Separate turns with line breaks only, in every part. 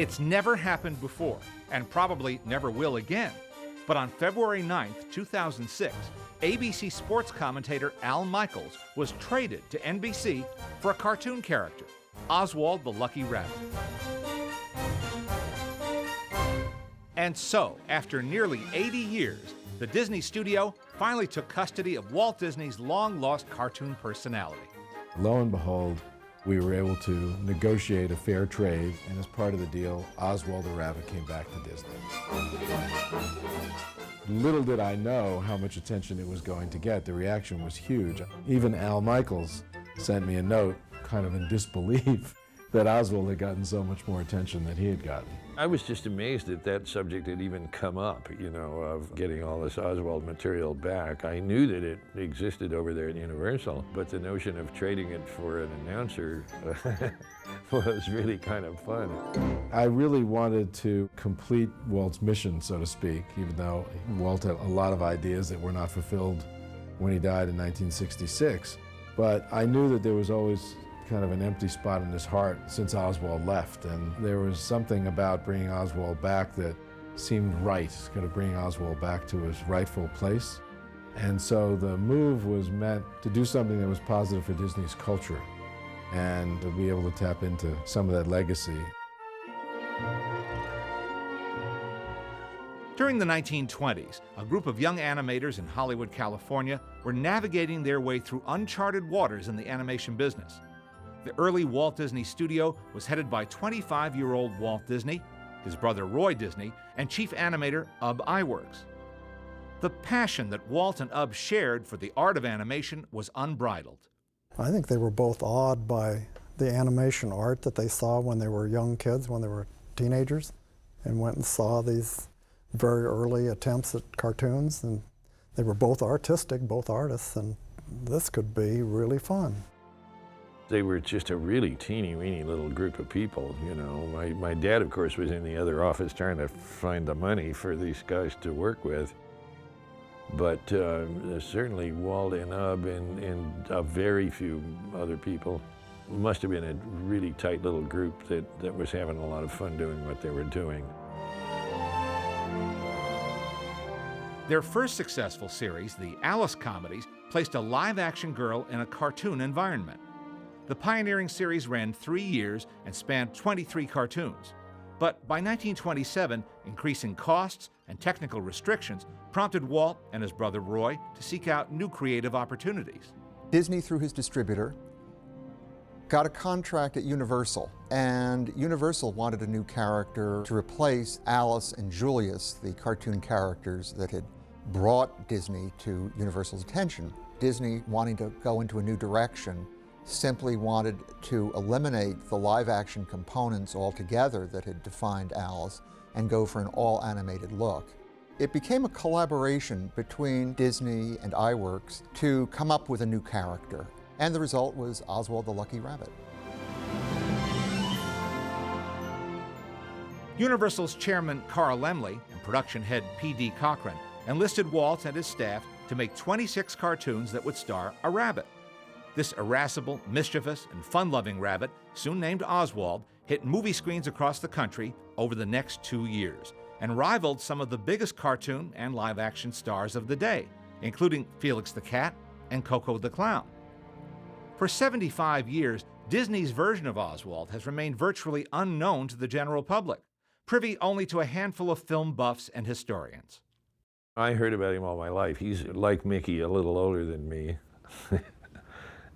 It's never happened before, and probably never will again. But on February 9th, 2006, ABC sports commentator Al Michaels was traded to NBC for a cartoon character, Oswald the Lucky Rabbit. And so, after nearly 80 years, the Disney studio finally took custody of Walt Disney's long-lost cartoon personality.
Lo and behold, we were able to negotiate a fair trade, and as part of the deal, Oswald the Rabbit came back to Disney. Little did I know how much attention it was going to get. The reaction was huge. Even Al Michaels sent me a note, kind of in disbelief, that Oswald had gotten so much more attention than he had gotten.
I was just amazed that that subject had even come up, of getting all this Oswald material back. I knew that it existed over there at Universal, but the notion of trading it for an announcer was really kind of fun.
I really wanted to complete Walt's mission, so to speak, even though Walt had a lot of ideas that were not fulfilled when he died in 1966. But I knew that there was always kind of an empty spot in his heart since Oswald left, and there was something about bringing Oswald back that seemed right, kind of bringing Oswald back to his rightful place. And so the move was meant to do something that was positive for Disney's culture and to be able to tap into some of that legacy.
During the 1920s, a group of young animators in Hollywood, California, were navigating their way through uncharted waters in the animation business. The early Walt Disney Studio was headed by 25-year-old Walt Disney, his brother Roy Disney, and chief animator Ub Iwerks. The passion that Walt and Ub shared for the art of animation was unbridled.
I think they were both awed by the animation art that they saw when they were young kids, when they were teenagers, and went and saw these very early attempts at cartoons. And they were both artistic, both artists, and this could be really fun.
They were just a really teeny-weeny little group of people, My dad, of course, was in the other office trying to find the money for these guys to work with. But certainly Walt and Ub and a very few other people must have been a really tight little group that was having a lot of fun doing what they were doing.
Their first successful series, the Alice comedies, placed a live-action girl in a cartoon environment. The pioneering series ran 3 years and spanned 23 cartoons. But by 1927, increasing costs and technical restrictions prompted Walt and his brother Roy to seek out new creative opportunities.
Disney, through his distributor, got a contract at Universal, and Universal wanted a new character to replace Alice and Julius, the cartoon characters that had brought Disney to Universal's attention. Disney, wanting to go into a new direction, simply wanted to eliminate the live-action components altogether that had defined Alice and go for an all-animated look. It became a collaboration between Disney and Iwerks to come up with a new character, and the result was Oswald the Lucky Rabbit.
Universal's chairman Carl Laemmle and production head P.D. Cochran enlisted Walt and his staff to make 26 cartoons that would star a rabbit. This irascible, mischievous, and fun-loving rabbit, soon named Oswald, hit movie screens across the country over the next 2 years and rivaled some of the biggest cartoon and live-action stars of the day, including Felix the Cat and Coco the Clown. For 75 years, Disney's version of Oswald has remained virtually unknown to the general public, privy only to a handful of film buffs and historians.
I heard about him all my life. He's like Mickey, a little older than me.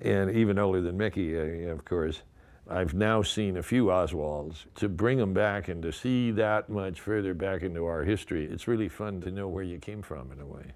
And even older than Mickey, of course. I've now seen a few Oswalds. To bring them back and to see that much further back into our history, it's really fun to know where you came from in a way.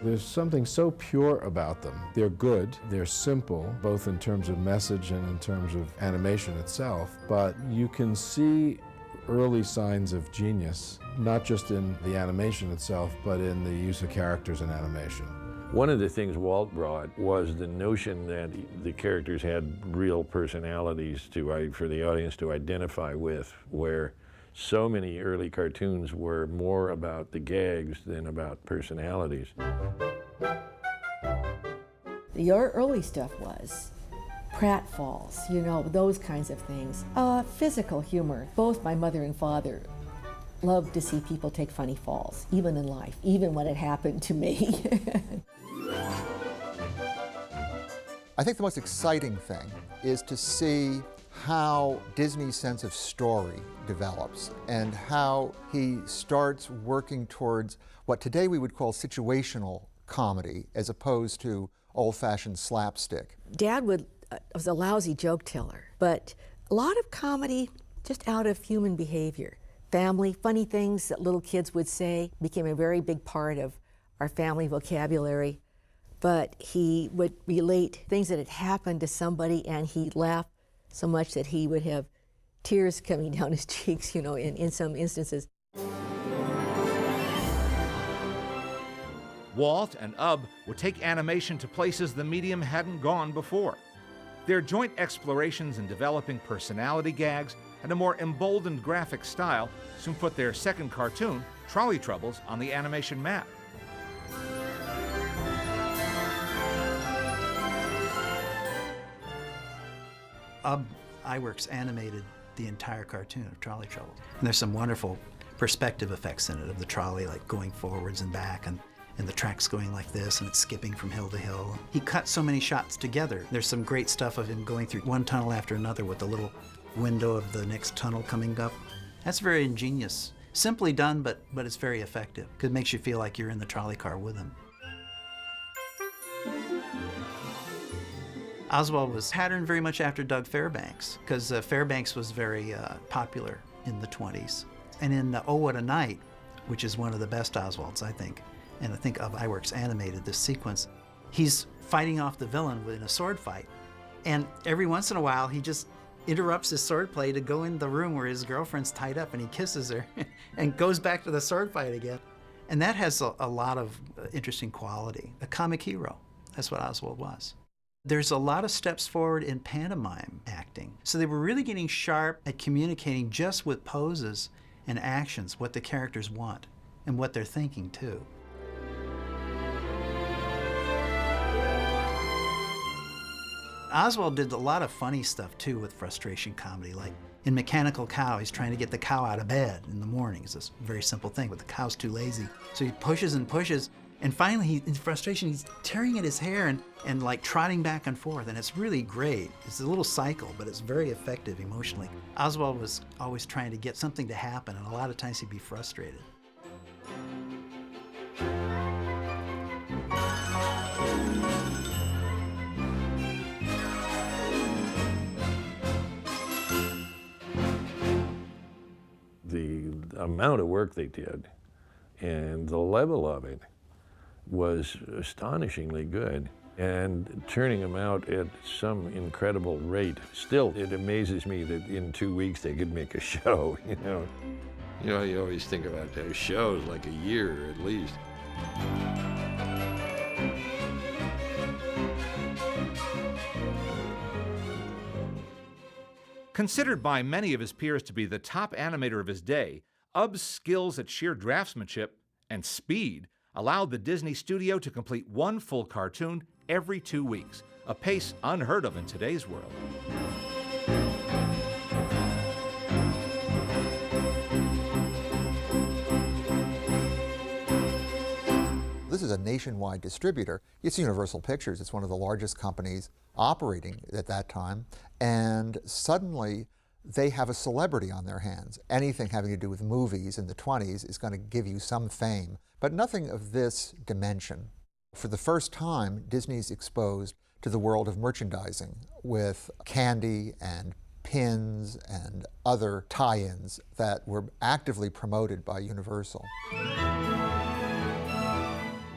There's something so pure about them. They're good, they're simple, both in terms of message and in terms of animation itself, but you can see early signs of genius, not just in the animation itself, but in the use of characters in animation.
One of the things Walt brought was the notion that the characters had real personalities for the audience to identify with, where so many early cartoons were more about the gags than about personalities.
Your early stuff was pratfalls, you know, those kinds of things. Physical humor. Both my mother and father loved to see people take funny falls, even in life, even when it happened to me.
I think the most exciting thing is to see how Disney's sense of story develops and how he starts working towards what today we would call situational comedy as opposed to old-fashioned slapstick.
Dad was a lousy joke teller, but a lot of comedy just out of human behavior. Family, funny things that little kids would say became a very big part of our family vocabulary. But he would relate things that had happened to somebody, and he'd laugh so much that he would have tears coming down his cheeks, you know, in some instances.
Walt and Ub would take animation to places the medium hadn't gone before. Their joint explorations in developing personality gags and a more emboldened graphic style soon put their second cartoon, Trolley Troubles, on the animation map.
iWorks animated the entire cartoon of Trolley Troubles. And there's some wonderful perspective effects in it of the trolley, like going forwards and back, and the tracks going like this, and it's skipping from hill to hill. He cut so many shots together. There's some great stuff of him going through one tunnel after another with the little window of the next tunnel coming up. That's very ingenious. Simply done, but it's very effective, because it makes you feel like you're in the trolley car with him. Oswald was patterned very much after Doug Fairbanks, because Fairbanks was very popular in the 20s. And in Oh, What a Night, which is one of the best Oswalds, I think, and I think iWorks animated this sequence, he's fighting off the villain in a sword fight. And every once in a while, he just interrupts his sword play to go in the room where his girlfriend's tied up, and he kisses her and goes back to the sword fight again. And that has a lot of interesting quality. A comic hero, that's what Oswald was. There's a lot of steps forward in pantomime acting. So they were really getting sharp at communicating just with poses and actions, what the characters want and what they're thinking too. Oswald did a lot of funny stuff too with frustration comedy, like in Mechanical Cow, he's trying to get the cow out of bed in the morning. It's this very simple thing, but the cow's too lazy. So he pushes and pushes, and finally, in frustration, he's tearing at his hair and like trotting back and forth, and it's really great. It's a little cycle, but it's very effective emotionally. Oswald was always trying to get something to happen, and a lot of times he'd be frustrated.
The amount of work they did and the level of it was astonishingly good, and turning them out at some incredible rate. Still, it amazes me that in 2 weeks they could make a show, you know. You know, you always think about those shows like a year at least.
Considered by many of his peers to be the top animator of his day, Ub's skills at sheer draftsmanship and speed allowed the Disney studio to complete one full cartoon every 2 weeks, a pace unheard of in today's world.
This is a nationwide distributor. It's Universal Pictures. It's one of the largest companies operating at that time. And suddenly, they have a celebrity on their hands. Anything having to do with movies in the 20s is going to give you some fame, but nothing of this dimension. For the first time, Disney's exposed to the world of merchandising with candy and pins and other tie-ins that were actively promoted by Universal.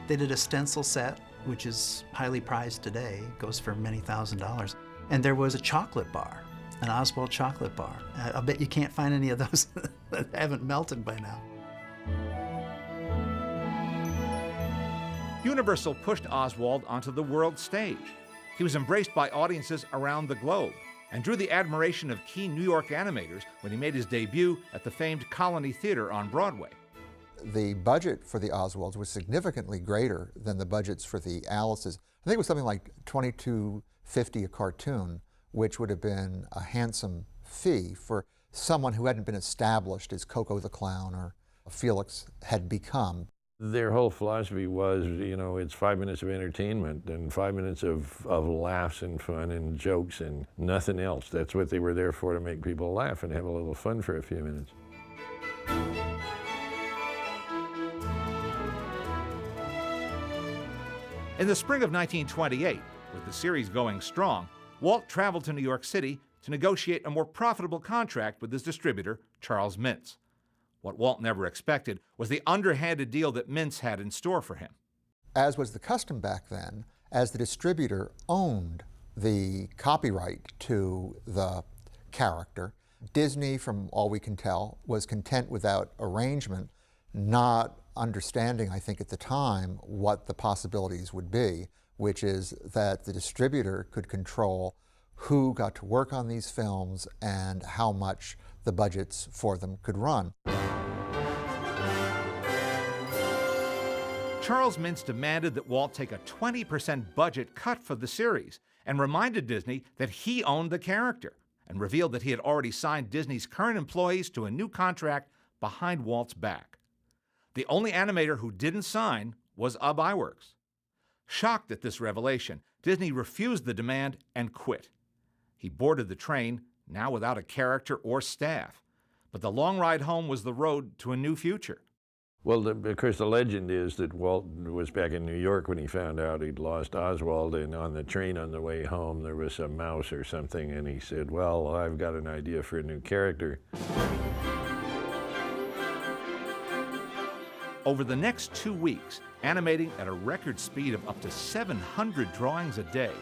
They did a stencil set, which is highly prized today, goes for many $1,000s. And there was a chocolate bar, an Oswald chocolate bar. I bet you can't find any of those that haven't melted by now.
Universal pushed Oswald onto the world stage. He was embraced by audiences around the globe and drew the admiration of key New York animators when he made his debut at the famed Colony Theater on Broadway.
The budget for the Oswalds was significantly greater than the budgets for the Alices. I think it was something like $22.50 a cartoon which would have been a handsome fee for someone who hadn't been established as Coco the Clown or Felix had become.
Their whole philosophy was, you know, it's 5 minutes of entertainment and 5 minutes of laughs and fun and jokes and nothing else. That's what they were there for, to make people laugh and have a little fun for a few minutes.
In the spring of 1928, with the series going strong, Walt traveled to New York City to negotiate a more profitable contract with his distributor, Charles Mintz. What Walt never expected was the underhanded deal that Mintz had in store for him.
As was the custom back then, as the distributor owned the copyright to the character, Disney, from all we can tell, was content with that arrangement, not understanding, I think at the time, what the possibilities would be, which is that the distributor could control who got to work on these films and how much the budgets for them could run.
Charles Mintz demanded that Walt take a 20% budget cut for the series and reminded Disney that he owned the character, and revealed that he had already signed Disney's current employees to a new contract behind Walt's back. The only animator who didn't sign was Ub Iwerks. Shocked at this revelation, Disney refused the demand and quit. He boarded the train, now without a character or staff. But the long ride home was the road to a new future.
Well, of course, the legend is that Walt was back in New York when he found out he'd lost Oswald, and on the train on the way home there was a mouse or something, and he said, well, I've got an idea for a new character.
Over the next 2 weeks, animating at a record speed of up to 700 drawings a day,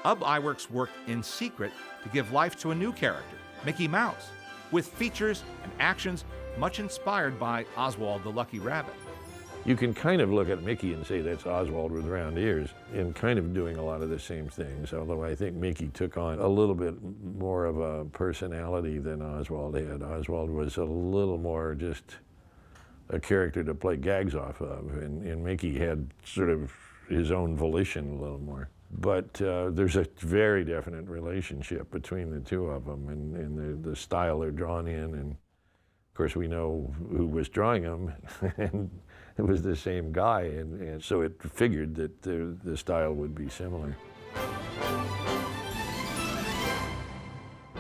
Ub Iwerks worked in secret to give life to a new character, Mickey Mouse, with features and actions much inspired by Oswald the Lucky Rabbit.
You can kind of look at Mickey and say that's Oswald with round ears, and kind of doing a lot of the same things, although I think Mickey took on a little bit more of a personality than Oswald had. Oswald was a little more just a character to play gags off of, and Mickey had sort of his own volition a little more. But there's a very definite relationship between the two of them, and the style they're drawn in, and of course we know who was drawing them, and it was the same guy, and so it figured that the style would be similar.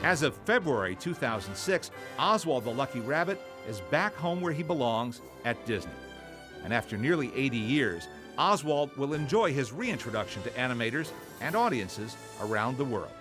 As of February 2006, Oswald the Lucky Rabbit is back home where he belongs, at Disney. And after nearly 80 years, Oswald will enjoy his reintroduction to animators and audiences around the world.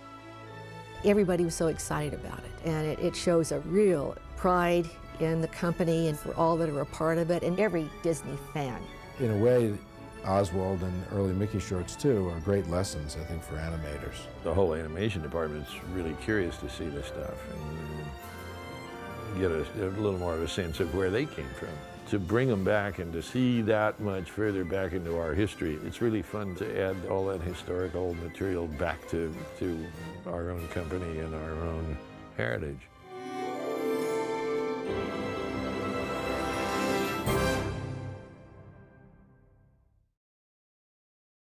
Everybody was so excited about it, and it shows a real pride in the company and for all that are a part of it, and every Disney fan.
In a way, Oswald and early Mickey shorts, too, are great lessons, I think, for animators.
The whole animation department's really curious to see this stuff and get a little more of a sense of where they came from. To bring them back and to see that much further back into our history, it's really fun to add all that historical material back to our own company and our own heritage.